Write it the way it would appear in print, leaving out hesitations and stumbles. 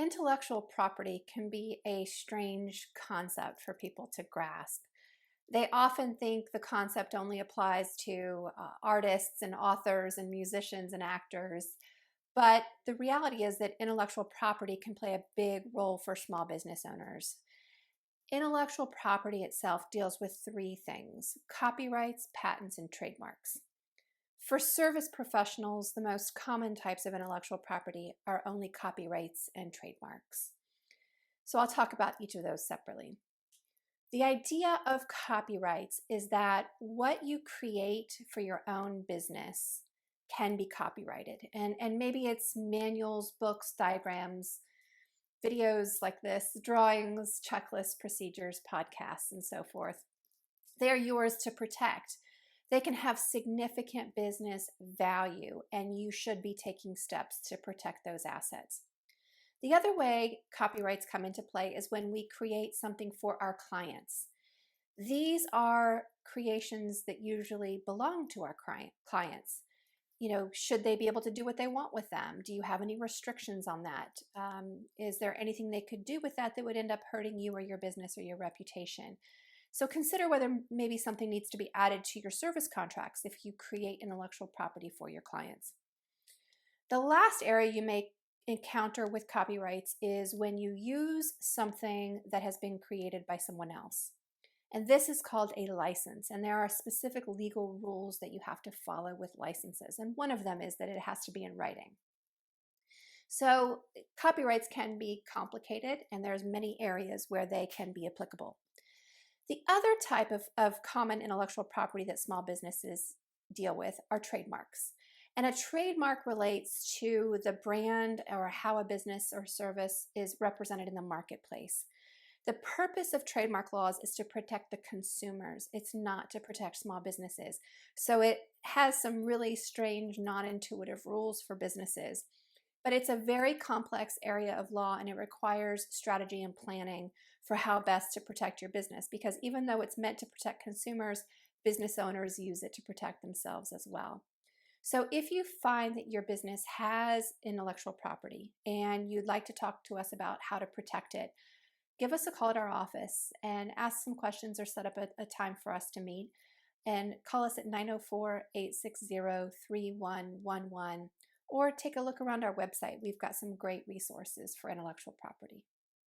Intellectual property can be a strange concept for people to grasp. They often think the concept only applies to artists and authors and musicians and actors. But the reality is that intellectual property can play a big role for small business owners. Intellectual property itself deals with three things: copyrights, patents, and trademarks. For service professionals, the most common types of intellectual property are only copyrights and trademarks. So I'll talk about each of those separately. The idea of copyrights is that what you create for your own business can be copyrighted. And maybe it's manuals, books, diagrams, videos like this, drawings, checklists, procedures, podcasts, and so forth. They're yours to protect. They can have significant business value, and you should be taking steps to protect those assets. The other way copyrights come into play is when we create something for our clients. These are creations that usually belong to our clients. Should they be able to do what they want with them? Do you have any restrictions on that? Is there anything they could do with that would end up hurting you or your business or your reputation? So consider whether maybe something needs to be added to your service contracts if you create intellectual property for your clients. The last area you may encounter with copyrights is when you use something that has been created by someone else. And this is called a license. And there are specific legal rules that you have to follow with licenses. And one of them is that it has to be in writing. So copyrights can be complicated, and there's many areas where they can be applicable. The other type of common intellectual property that small businesses deal with are trademarks. And a trademark relates to the brand or how a business or service is represented in the marketplace. The purpose of trademark laws is to protect the consumers. It's not to protect small businesses. So it has some really strange, non-intuitive rules for businesses. But it's a very complex area of law, and it requires strategy and planning for how best to protect your business, because even though it's meant to protect consumers, business owners use it to protect themselves as well. So if you find that your business has intellectual property and you'd like to talk to us about how to protect it, give us a call at our office and ask some questions or set up a time for us to meet. And call us at 904-860-3111 or take a look around our website. We've got some great resources for intellectual property.